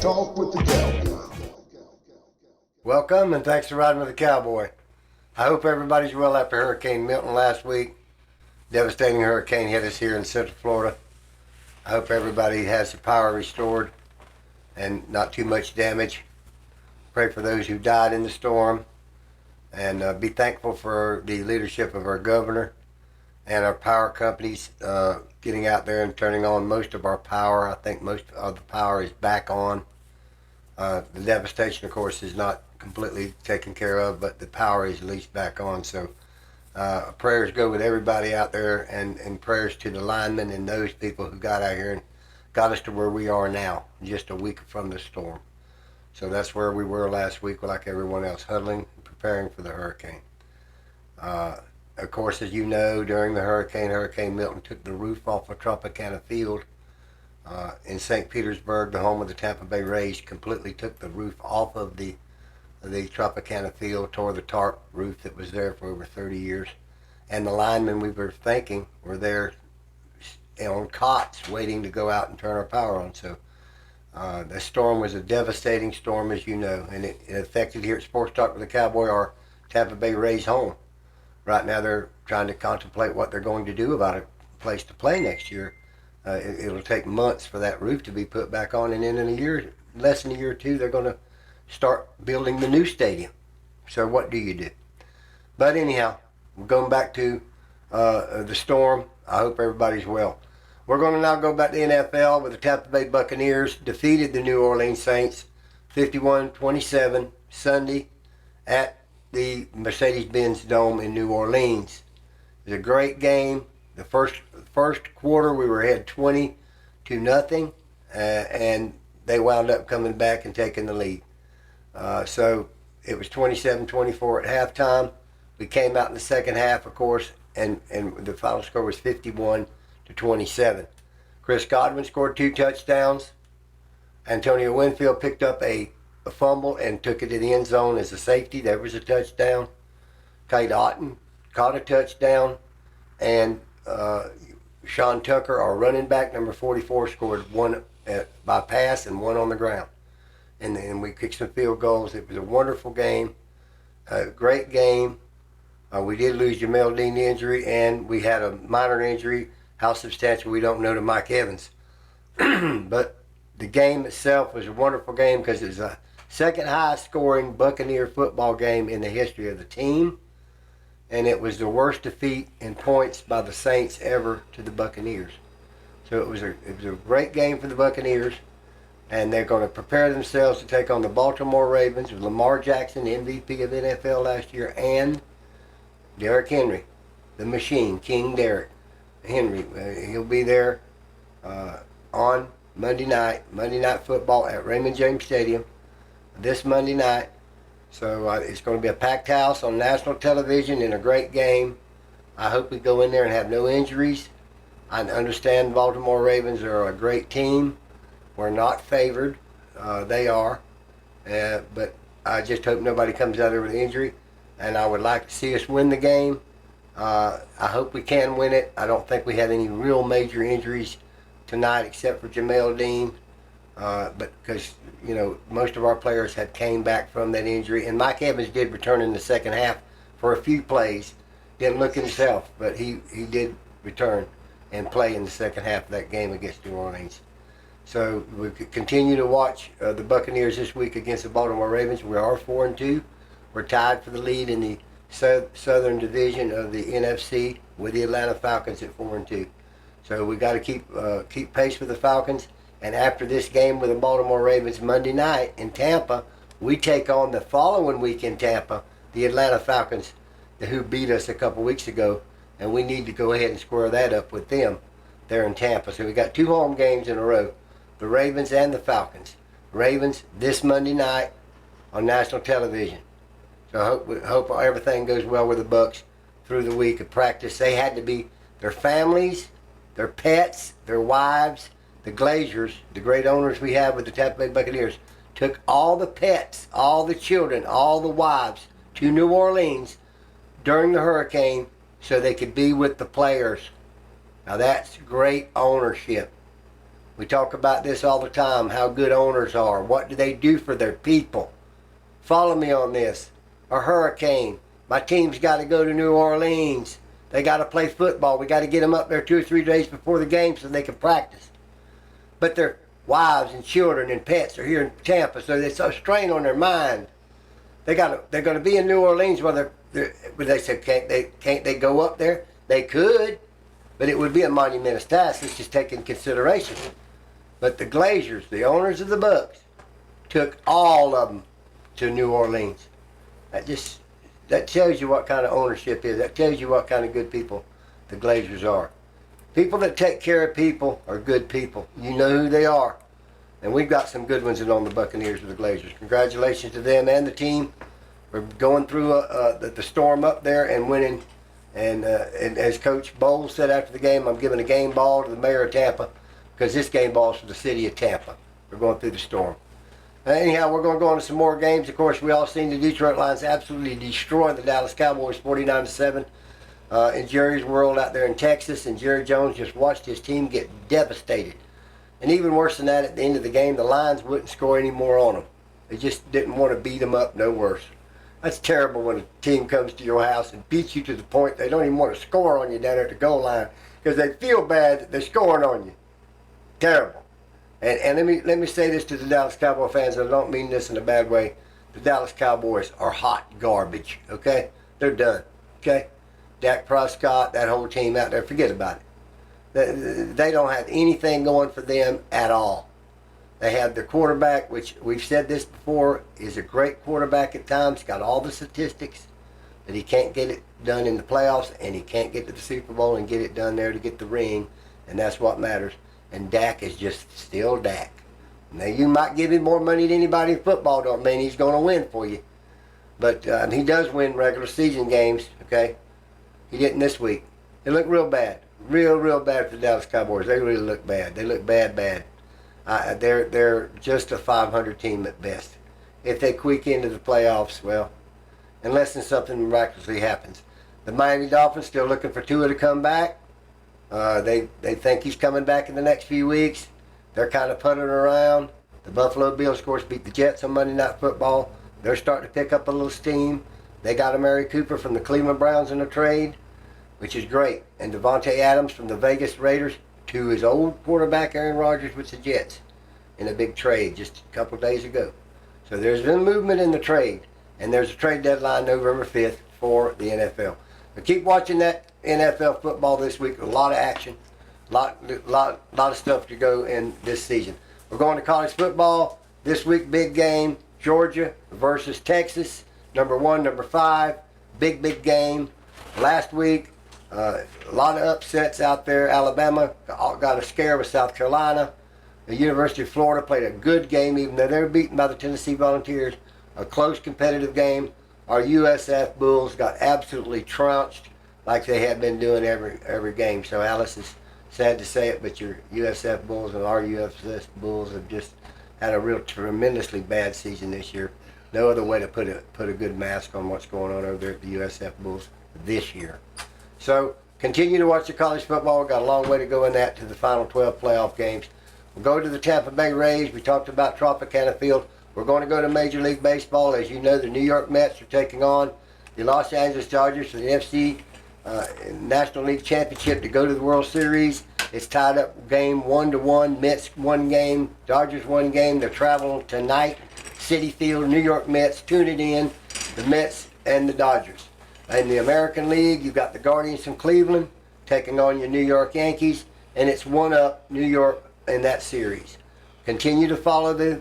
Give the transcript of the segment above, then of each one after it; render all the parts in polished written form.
Talk with the Cowboy. Welcome and thanks for riding with the Cowboy. I hope everybody's well after Hurricane Milton last week. Devastating hurricane hit us here in Central Florida. I hope everybody has the power restored and not too much damage. Pray for those who died in the storm and be thankful for the leadership of our governor and our power companies getting out there and turning on most of our power. I think most of the power is back on. The devastation, of course, is not completely taken care of, but the power is at least back on. So prayers go with everybody out there, and prayers to the linemen and those people who got out here and got us to where we are now, just a week from the storm. So that's where we were last week, like everyone else, huddling and preparing for the hurricane. Of course, as you know, during the hurricane, Hurricane Milton took the roof off of Tropicana Field in St. Petersburg, the home of the Tampa Bay Rays. Completely took the roof off of the Tropicana Field, tore the tarp roof that was there for over 30 years. And the linemen, we were thinking, were there on cots waiting to go out and turn our power on. So the storm was a devastating storm, as you know, and it affected here at Sports Talk with the Cowboy, our Tampa Bay Rays home. Right now they're trying to contemplate what they're going to do about a place to play next year. It'll take months for that roof to be put back on, and then in a year, less than a year or two, they're going to start building the new stadium. So what do you do? But anyhow, we're going back to the storm. I hope everybody's well. We're going to now go back to the NFL with the Tampa Bay Buccaneers defeated the New Orleans Saints 51-27 Sunday at the Mercedes-Benz Dome in New Orleans. It was a great game. The first quarter we were ahead 20-0, and they wound up coming back and taking the lead. So it was 27-24 at halftime. We came out in the second half, of course, and the final score was 51-27. Chris Godwin scored 2 touchdowns. Antonio Winfield picked up a fumble and took it to the end zone as a safety. There was a touchdown. Kate Otten caught a touchdown, and Sean Tucker, our running back, number 44, scored 1 by pass and 1 on the ground. And then we kicked some field goals. It was a wonderful game, a great game. We did lose Jamel Dean to injury, and we had a minor injury. How substantial, we don't know, to Mike Evans. But the game itself was a wonderful game because it was a second highest scoring Buccaneer football game in the history of the team. And it was the worst defeat in points by the Saints ever to the Buccaneers. So it was a great game for the Buccaneers, and they're going to prepare themselves to take on the Baltimore Ravens with Lamar Jackson, MVP of the NFL last year, and Derrick Henry, the machine, King Derrick Henry. He'll be there on Monday Night Football at Raymond James Stadium this Monday night. So it's going to be a packed house on national television and a great game. I hope we go in there and have no injuries. I understand Baltimore Ravens are a great team. We're not favored. They are. But I just hope nobody comes out there with an injury. And I would like to see us win the game. I hope we can win it. I don't think we have any real major injuries tonight except for Jamel Dean. But because, you know, most of our players had came back from that injury. And Mike Evans did return in the second half for a few plays. Didn't look himself, but he did return and play in the second half of that game against New Orleans. So we could continue to watch the Buccaneers this week against the Baltimore Ravens. We are 4-2. We're tied for the lead in the Southern Division of the NFC with the Atlanta Falcons at 4-2. So we got to keep pace with the Falcons. And after this game with the Baltimore Ravens Monday night in Tampa, we take on the following week in Tampa, the Atlanta Falcons, who beat us a couple weeks ago. And we need to go ahead and square that up with them there in Tampa. So we got 2 home games in a row, the Ravens and the Falcons. Ravens this Monday night on national television. So I hope everything goes well with the Bucs through the week of practice. They had to be, their families, their pets, their wives, the Glaziers, the great owners we have with the Tampa Bay Buccaneers, took all the pets, all the children, all the wives to New Orleans during the hurricane so they could be with the players. Now that's great ownership. We talk about this all the time, how good owners are. What do they do for their people? Follow me on this. A hurricane. My team's got to go to New Orleans. They got to play football. We got to get them up there 2 or 3 days before the game so they can practice. But their wives and children and pets are here in Tampa, so it's a strain on their mind. They're going to be in New Orleans where they said, can't they go up there? They could, but it would be a monumentous task. Let's just take in consideration. But the Glazers, the owners of the Bucs, took all of them to New Orleans. That tells you what kind of ownership is. That tells you what kind of good people the Glazers are. People that take care of people are good people. You know who they are. And we've got some good ones in on the Buccaneers with the Glazers. Congratulations to them and the team. We're going through the storm up there and winning. And as Coach Bowles said after the game, I'm giving a game ball to the mayor of Tampa because this game ball is for the city of Tampa. We're going through the storm. Anyhow, we're going to go on to some more games. Of course, we all seen the Detroit Lions absolutely destroy the Dallas Cowboys 49-7 in Jerry's world out there in Texas. And Jerry Jones just watched his team get devastated. And even worse than that, at the end of the game, the Lions wouldn't score any more on them. They just didn't want to beat them up no worse. That's terrible when a team comes to your house and beats you to the point they don't even want to score on you down there at the goal line because they feel bad that they're scoring on you. Terrible. And let me say this to the Dallas Cowboy fans, and I don't mean this in a bad way. The Dallas Cowboys are hot garbage, okay? They're done, okay? Dak Prescott, that whole team out there, forget about it. They don't have anything going for them at all. They have their quarterback, which we've said this before, is a great quarterback at times, got all the statistics, but he can't get it done in the playoffs, and he can't get to the Super Bowl and get it done there to get the ring, and that's what matters. And Dak is just still Dak. Now, you might give him more money than anybody in football, don't mean he's going to win for you. But he does win regular season games, okay? He didn't this week. They look real bad. Real bad for the Dallas Cowboys. They really look bad. They look bad. They're just a 500 team at best. If they squeak into the playoffs, well, unless something miraculously happens. The Miami Dolphins still looking for Tua to come back. They think he's coming back in the next few weeks. They're kind of puttering around. The Buffalo Bills, of course, beat the Jets on Monday Night Football. They're starting to pick up a little steam. They got Amari Cooper from the Cleveland Browns in a trade, which is great. And Devontae Adams from the Vegas Raiders to his old quarterback Aaron Rodgers with the Jets in a big trade just a couple of days ago. So there's been movement in the trade, and there's a trade deadline November 5th for the NFL. But keep watching that NFL football this week. A lot of action, lot of stuff to go in this season. We're going to college football this week. Big game: Georgia versus Texas. Number 1, number 5. Big game. Last week, a lot of upsets out there. Alabama got a scare with South Carolina. The University of Florida played a good game, even though they were beaten by the Tennessee Volunteers. A close, competitive game. Our USF Bulls got absolutely trounced like they have been doing every game. So Alice is sad to say it, but your USF Bulls and our USF Bulls have just had a real tremendously bad season this year. No other way to put a good mask on what's going on over there at the USF Bulls this year. So continue to watch the college football. We've got a long way to go in that to the final 12 playoff games. We'll go to the Tampa Bay Rays. We talked about Tropicana Field. We're going to go to Major League Baseball. As you know, the New York Mets are taking on the Los Angeles Dodgers for the NFC National League Championship to go to the World Series. It's tied up game 1-1. Mets 1 game, Dodgers 1 game. They're traveling tonight. Citi Field, New York Mets. Tune it in. The Mets and the Dodgers. In the American League, you've got the Guardians from Cleveland taking on your New York Yankees, and it's 1-up New York in that series. Continue to follow the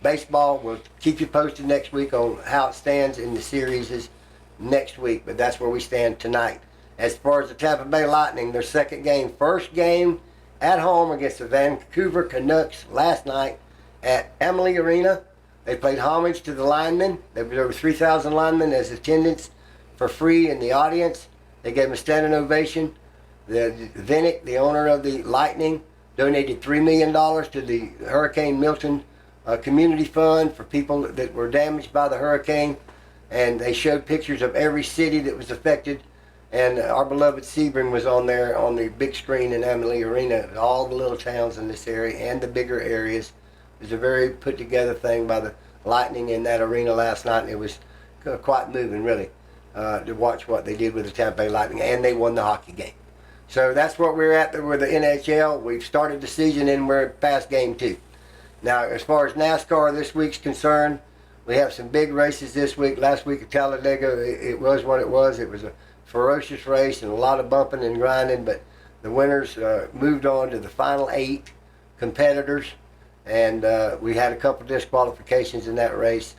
baseball. We'll keep you posted next week on how it stands in the series next week, but that's where we stand tonight. As far as the Tampa Bay Lightning, their first game at home against the Vancouver Canucks last night at Amalie Arena. They played homage to the linemen. There were over 3,000 linemen as attendance for free in the audience. They gave them a standing ovation. Vinnick, the owner of the Lightning, donated $3 million to the Hurricane Milton Community Fund for people that were damaged by the hurricane. And they showed pictures of every city that was affected. And our beloved Sebring was on there on the big screen in Amalie Arena. All the little towns in this area and the bigger areas. It was a very put together thing by the Lightning in that arena last night. And it was quite moving, really, to watch what they did with the Tampa Bay Lightning. And they won the hockey game. So that's what we're at with the NHL. We've started the season and we're past game 2. Now, as far as NASCAR this week's concerned, we have some big races this week. Last week at Talladega, it was what it was. It was a ferocious race and a lot of bumping and grinding, but the winners moved on to the final 8 competitors, and we had a couple disqualifications in that race,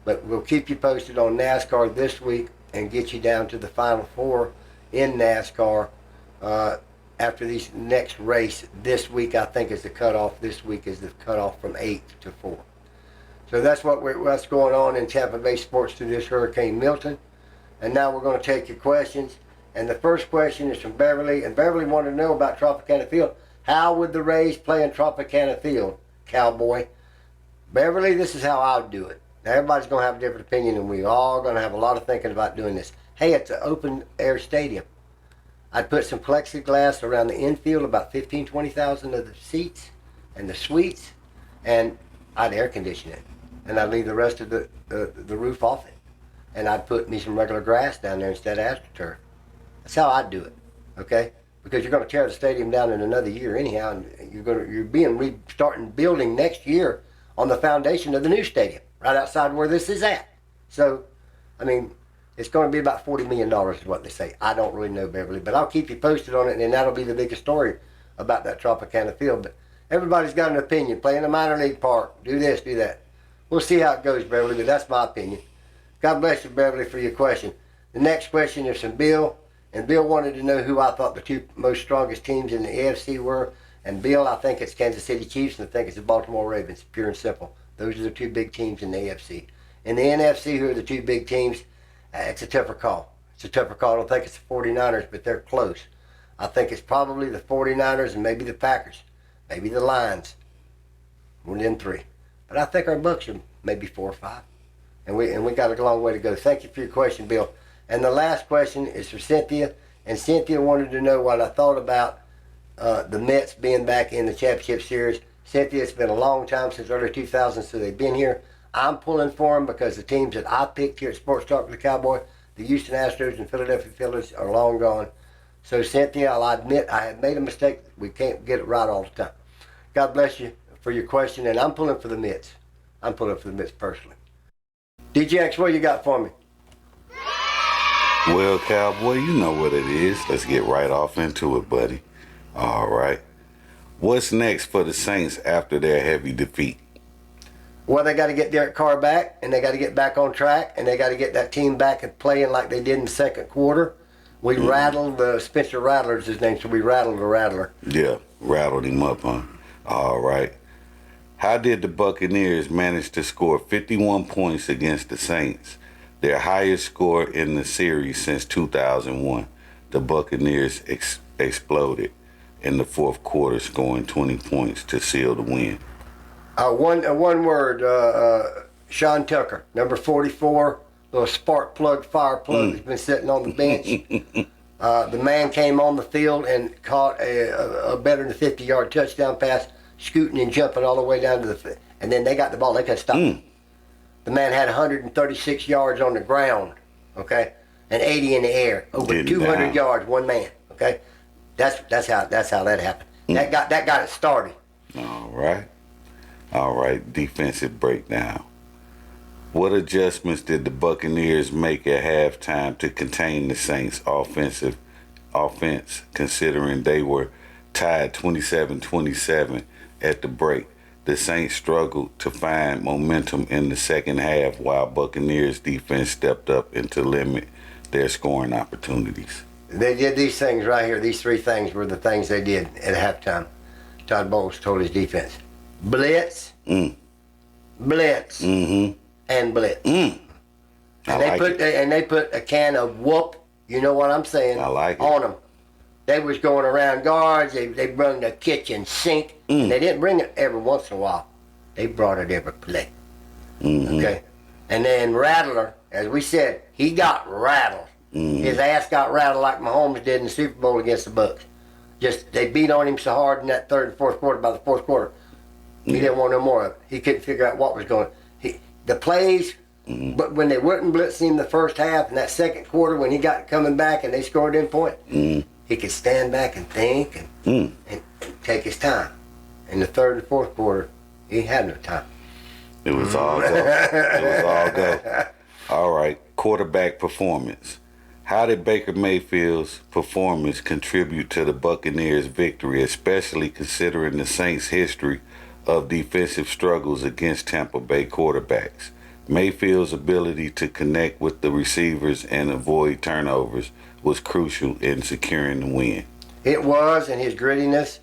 but we'll keep you posted on NASCAR this week and get you down to the final 4 in NASCAR after this next race. This week, I think, is the cutoff. This week is the cutoff from 8 to 4. So that's what's going on in Tampa Bay sports through this Hurricane Milton. And now we're going to take your questions. And the first question is from Beverly. And Beverly wanted to know about Tropicana Field. How would the Rays play in Tropicana Field, Cowboy? Beverly, this is how I would do it. Now, everybody's going to have a different opinion, and we're all going to have a lot of thinking about doing this. Hey, it's an open-air stadium. I'd put some plexiglass around the infield, about 20,000 of the seats and the suites, and I'd air condition it. And I'd leave the rest of the roof off it. And I'd put me some regular grass down there instead of AstroTurf. That's how I'd do it, okay? Because you're going to tear the stadium down in another year anyhow, and you're starting building next year on the foundation of the new stadium, right outside where this is at. So, I mean, it's going to be about $40 million is what they say. I don't really know, Beverly, but I'll keep you posted on it, and that'll be the biggest story about that Tropicana Field. But everybody's got an opinion. Play in a minor league park. Do this, do that. We'll see how it goes, Beverly, but that's my opinion. God bless you, Beverly, for your question. The next question is from Bill, and Bill wanted to know who I thought the 2 most strongest teams in the AFC were. And Bill, I think it's Kansas City Chiefs, and I think it's the Baltimore Ravens, pure and simple. Those are the 2 big teams in the AFC. In the NFC, who are the 2 big teams? It's a tougher call. It's a tougher call. I don't think it's the 49ers, but they're close. I think it's probably the 49ers and maybe the Packers, maybe the Lions. One of them 3. But I think our Bucs are maybe 4 or 5. And we got a long way to go. Thank you for your question, Bill. And the last question is for Cynthia. And Cynthia wanted to know what I thought about the Mets being back in the championship series. Cynthia, it's been a long time since early 2000s, so they've been here. I'm pulling for them because the teams that I picked here at Sports Talk with the Cowboy, the Houston Astros and Philadelphia Phillies, are long gone. So, Cynthia, I'll admit I had made a mistake. We can't get it right all the time. God bless you for your question, and I'm pulling for the Mets. I'm pulling for the Mets personally. DJX, what you got for me? Well, Cowboy, you know what it is. Let's get right off into it, buddy. All right. What's next for the Saints after their heavy defeat? Well, they got to get Derek Carr back, and they got to get back on track, and they got to get that team back and playing like they did in the second quarter. We rattled Spencer Rattler's his name, so we rattled the Rattler. Yeah, rattled him up, huh? All right. How did the Buccaneers manage to score 51 points against the Saints, their highest score in the series since 2001? The Buccaneers exploded in the fourth quarter, scoring 20 points to seal the win. One word, Sean Tucker, number 44, little spark plug, fire plug, has been sitting on the bench. The man came on the field and caught a better than 50-yard touchdown pass, scooting and jumping all the way down to the, and then they got the ball. They couldn't stop him. The man had 136 yards on the ground, okay, and 80 in the air, over 200 yards, one man, okay. That's how that happened. That got it started. All right. Defensive breakdown. What adjustments did the Buccaneers make at halftime to contain the Saints' offense, considering they were tied 27-27 at the break? The Saints struggled to find momentum in the second half while Buccaneers defense stepped up and to limit their scoring opportunities. They did these things right here. These 3 things were the things they did at halftime. Todd Bowles told his defense, blitz, blitz, and blitz. And they put a can of whoop, you know what I'm saying, on them. They was going around guards. They brought the kitchen sink. They didn't bring it every once in a while. They brought it every play. Okay? And then Rattler, as we said, he got rattled. His ass got rattled like Mahomes did in the Super Bowl against the Bucs. Just they beat on him so hard in that third and fourth quarter. By the fourth quarter, he didn't want no more of it. He couldn't figure out what was going. The plays, but when they wouldn't blitz him the first half, and that second quarter when he got coming back and they scored in point, he could stand back and think and take his time. In the third and fourth quarter, he had no time. It was all go. It was all go. All right, quarterback performance. How did Baker Mayfield's performance contribute to the Buccaneers' victory, especially considering the Saints' history of defensive struggles against Tampa Bay quarterbacks? Mayfield's ability to connect with the receivers and avoid turnovers was crucial in securing the win. It was, and his grittiness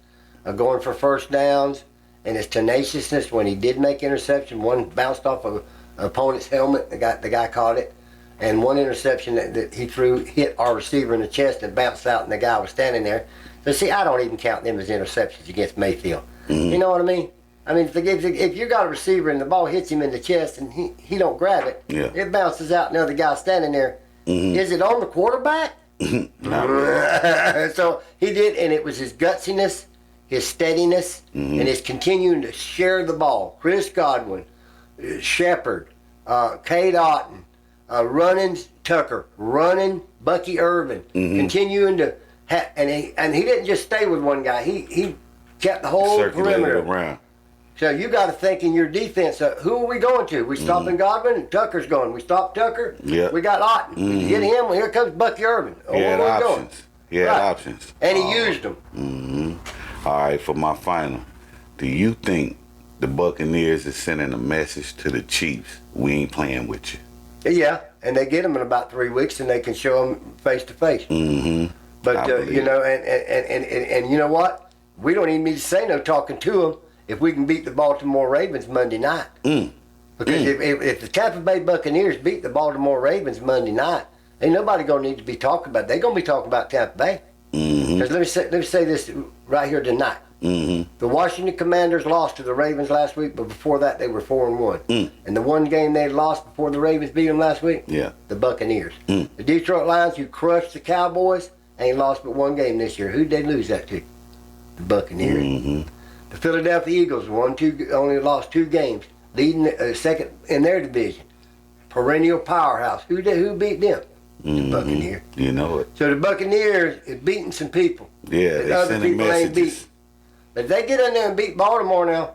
of going for first downs and his tenaciousness when he did make interception. One bounced off of an opponent's helmet. The guy caught it. And one interception that he threw hit our receiver in the chest and bounced out, and the guy was standing there. So, see, I don't even count them as interceptions against Mayfield. You know what I mean? I mean, if you got a receiver and the ball hits him in the chest and he don't grab it, it bounces out and the other guy's standing there. Is it on the quarterback? Not really. So he did, and it was his gutsiness, his steadiness, and his continuing to share the ball. Chris Godwin, Shepard, Cade Otton, running Tucker, running Bucky Irvin, continuing to, and he didn't just stay with one guy. He kept the whole perimeter around. So you got to think in your defense, who are we going to? We stopping Godwin, and Tucker's going. We stop Tucker. Yeah. We got Otton. Hit him. Well, here comes Bucky Irvin. He had options. He had options. And he used them. All right, for my final, do you think the Buccaneers is sending a message to the Chiefs? We ain't playing with you. Yeah, and they get them in about 3 weeks, and they can show them face to face. But you know, and you know what? We don't even need to say no talking to them if we can beat the Baltimore Ravens Monday night. Because if the Tampa Bay Buccaneers beat the Baltimore Ravens Monday night, ain't nobody gonna need to be talking about it. They're gonna be talking about Tampa Bay. Because let me say this right here tonight. The Washington Commanders lost to the Ravens last week, but before that they were 4-1. And the one game they lost before the Ravens beat them last week, the Buccaneers. The Detroit Lions, who crushed the Cowboys, ain't lost but one game this year. Who'd they lose that to? The Buccaneers. The Philadelphia Eagles only lost 2 games, leading second in their division. Perennial powerhouse. Who beat them? The Buccaneers. You know it. So the Buccaneers is beating some people. Yeah, that they other sending people ain't messages. beat. But if they get in there and beat Baltimore now,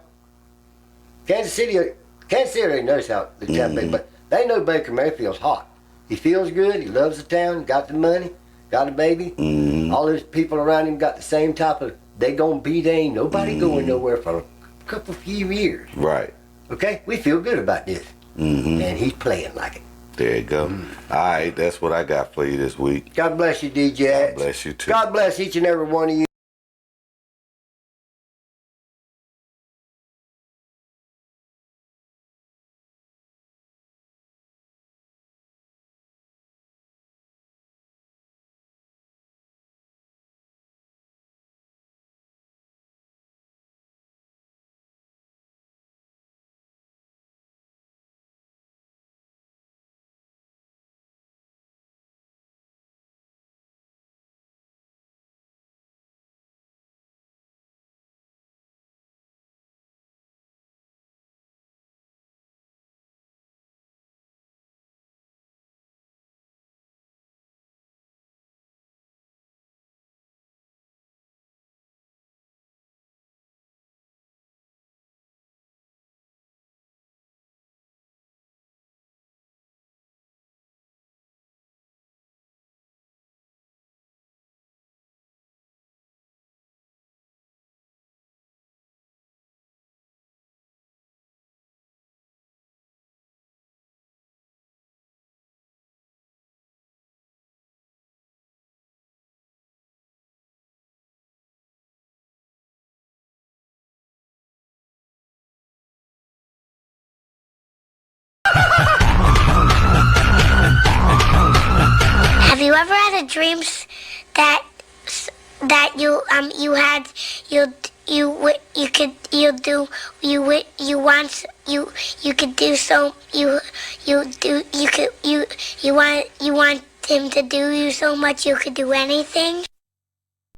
Kansas City already knows how the Tampa Bay, but they know Baker Mayfield's hot. He feels good. He loves the town. Got the money. Got a baby. All those people around him got the same type of. They gonna beat. Ain't nobody going nowhere for a few years. Right. Okay, we feel good about this, and he's playing like it. There you go. All right, that's what I got for you this week. God bless you, DJ. God bless you too. God bless each and every one of you. Have you ever had a dream that him to do you so much you could do anything?